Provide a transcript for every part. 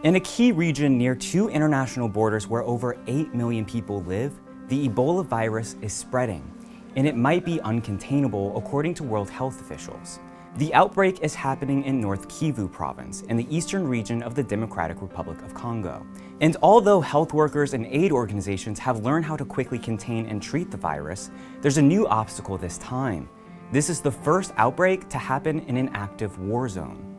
In a key region near two international borders where over 8 million people live, the Ebola virus is spreading, and it might be uncontainable according to World Health officials. The outbreak is happening in North Kivu province in the eastern region of the Democratic Republic of Congo. And although health workers and aid organizations have learned how to quickly contain and treat the virus, there's a new obstacle this time. This is the first outbreak to happen in an active war zone.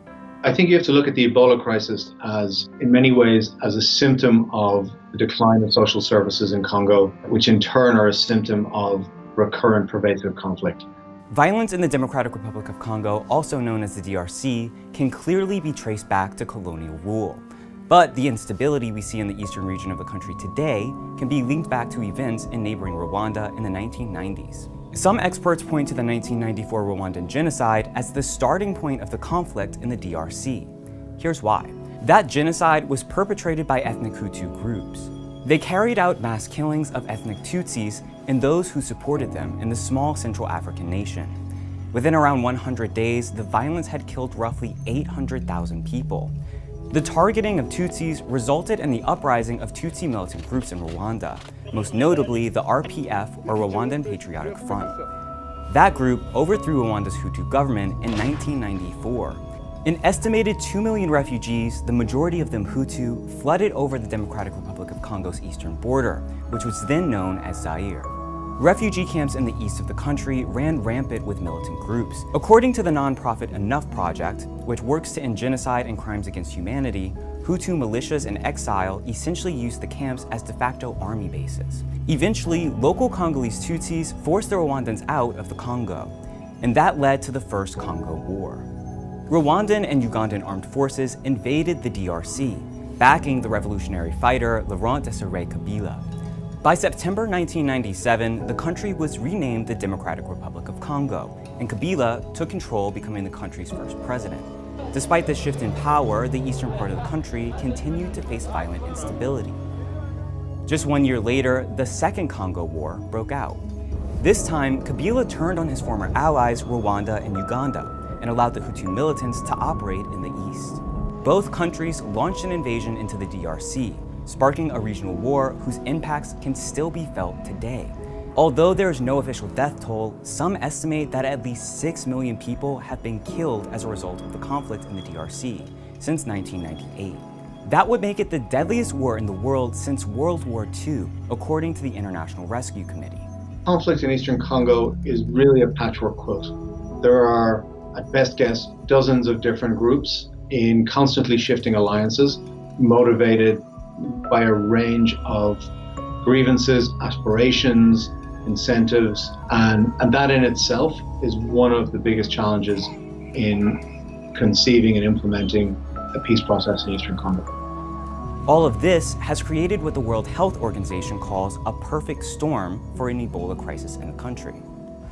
I think you have to look at the Ebola crisis as, in many ways, as a symptom of the decline of social services in Congo, which in turn are a symptom of recurrent pervasive conflict. Violence in the Democratic Republic of Congo, also known as the DRC, can clearly be traced back to colonial rule. But the instability we see in the eastern region of the country today can be linked back to events in neighboring Rwanda in the 1990s. Some experts point to the 1994 Rwandan genocide as the starting point of the conflict in the DRC. Here's why. That genocide was perpetrated by ethnic Hutu groups. They carried out mass killings of ethnic Tutsis and those who supported them in the small Central African nation. Within around 100 days, the violence had killed roughly 800,000 people. The targeting of Tutsis resulted in the uprising of Tutsi militant groups in Rwanda, most notably the RPF, or Rwandan Patriotic Front. That group overthrew Rwanda's Hutu government in 1994. An estimated 2 million refugees, the majority of them Hutu, flooded over the Democratic Republic of Congo's eastern border, which was then known as Zaire. Refugee camps in the east of the country ran rampant with militant groups. According to the nonprofit Enough Project, which works to end genocide and crimes against humanity, Hutu militias in exile essentially used the camps as de facto army bases. Eventually, local Congolese Tutsis forced the Rwandans out of the Congo, and that led to the First Congo War. Rwandan and Ugandan armed forces invaded the DRC, backing the revolutionary fighter Laurent Desire Kabila. By September 1997, the country was renamed the Democratic Republic of Congo, and Kabila took control, becoming the country's first president. Despite this shift in power, the eastern part of the country continued to face violent instability. Just 1 year later, the Second Congo War broke out. This time, Kabila turned on his former allies, Rwanda and Uganda, and allowed the Hutu militants to operate in the east. Both countries launched an invasion into the DRC, sparking a regional war whose impacts can still be felt today. Although there is no official death toll, some estimate that at least 6 million people have been killed as a result of the conflict in the DRC since 1998. That would make it the deadliest war in the world since World War II, according to the International Rescue Committee. Conflict in eastern Congo is really a patchwork quilt. There are, at best guess, dozens of different groups in constantly shifting alliances, motivated by a range of grievances, aspirations, incentives, and that in itself is one of the biggest challenges in conceiving and implementing a peace process in eastern Congo. All of this has created what the World Health Organization calls a perfect storm for an Ebola crisis in the country.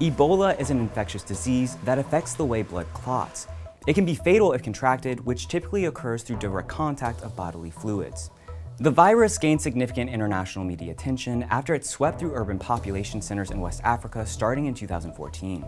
Ebola is an infectious disease that affects the way blood clots. It can be fatal if contracted, which typically occurs through direct contact of bodily fluids. The virus gained significant international media attention after it swept through urban population centers in West Africa starting in 2014.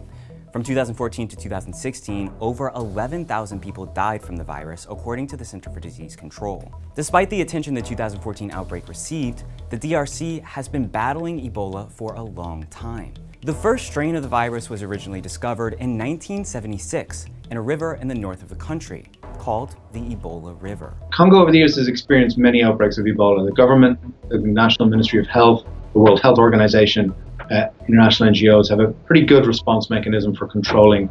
From 2014 to 2016, over 11,000 people died from the virus, according to the Center for Disease Control. Despite the attention the 2014 outbreak received, the DRC has been battling Ebola for a long time. The first strain of the virus was originally discovered in 1976 in a river in the north of the country, called the Ebola River. Congo over the years has experienced many outbreaks of Ebola. The government, the National Ministry of Health, the World Health Organization, international NGOs have a pretty good response mechanism for controlling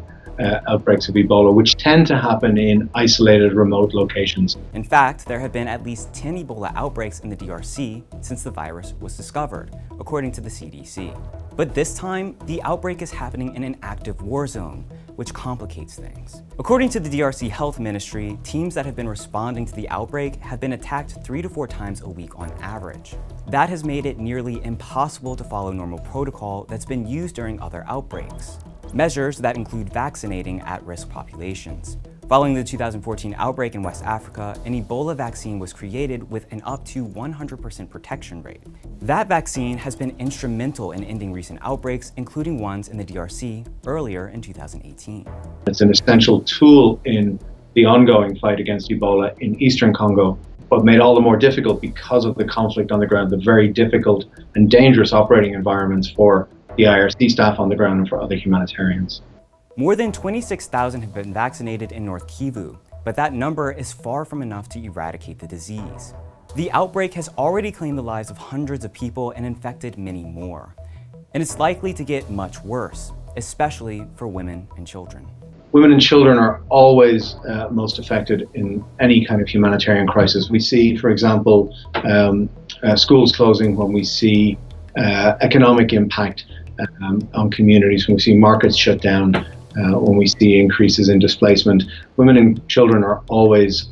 outbreaks of Ebola, which tend to happen in isolated, remote locations. In fact, there have been at least 10 Ebola outbreaks in the DRC since the virus was discovered, according to the CDC. But this time, the outbreak is happening in an active war zone, which complicates things. According to the DRC Health Ministry, teams that have been responding to the outbreak have been attacked 3 to 4 times a week on average. That has made it nearly impossible to follow normal protocol that's been used during other outbreaks. Measures that include vaccinating at-risk populations. Following the 2014 outbreak in West Africa, an Ebola vaccine was created with an up to 100% protection rate. That vaccine has been instrumental in ending recent outbreaks, including ones in the DRC earlier in 2018. It's an essential tool in the ongoing fight against Ebola in eastern Congo, but made all the more difficult because of the conflict on the ground, the very difficult and dangerous operating environments for the IRC staff on the ground and for other humanitarians. More than 26,000 have been vaccinated in North Kivu, but that number is far from enough to eradicate the disease. The outbreak has already claimed the lives of hundreds of people and infected many more. And it's likely to get much worse, especially for women and children. Women and children are always most affected in any kind of humanitarian crisis. We see, for example, schools closing, when we see economic impact on communities, when we see markets shut down, when we see increases in displacement. Women and children are always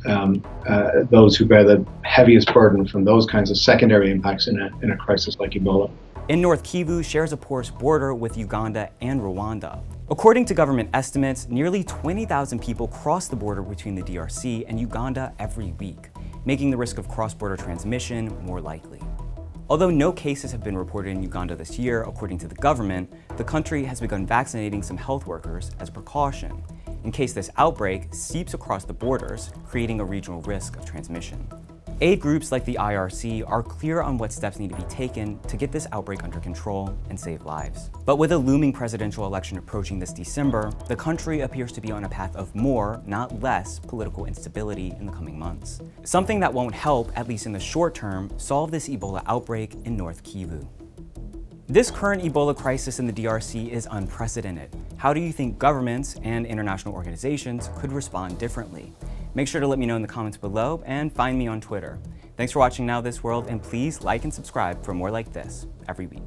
those who bear the heaviest burden from those kinds of secondary impacts in a crisis like Ebola. In North Kivu shares a porous border with Uganda and Rwanda. According to government estimates, nearly 20,000 people cross the border between the DRC and Uganda every week, making the risk of cross-border transmission more likely. Although no cases have been reported in Uganda this year, according to the government, the country has begun vaccinating some health workers as a precaution, in case this outbreak seeps across the borders, creating a regional risk of transmission. Aid groups like the IRC are clear on what steps need to be taken to get this outbreak under control and save lives. But with a looming presidential election approaching this December, the country appears to be on a path of more, not less, political instability in the coming months. Something that won't help, at least in the short term, solve this Ebola outbreak in North Kivu. This current Ebola crisis in the DRC is unprecedented. How do you think governments and international organizations could respond differently? Make sure to let me know in the comments below and find me on Twitter. Thanks for watching Now This World, and please like and subscribe for more like this every week.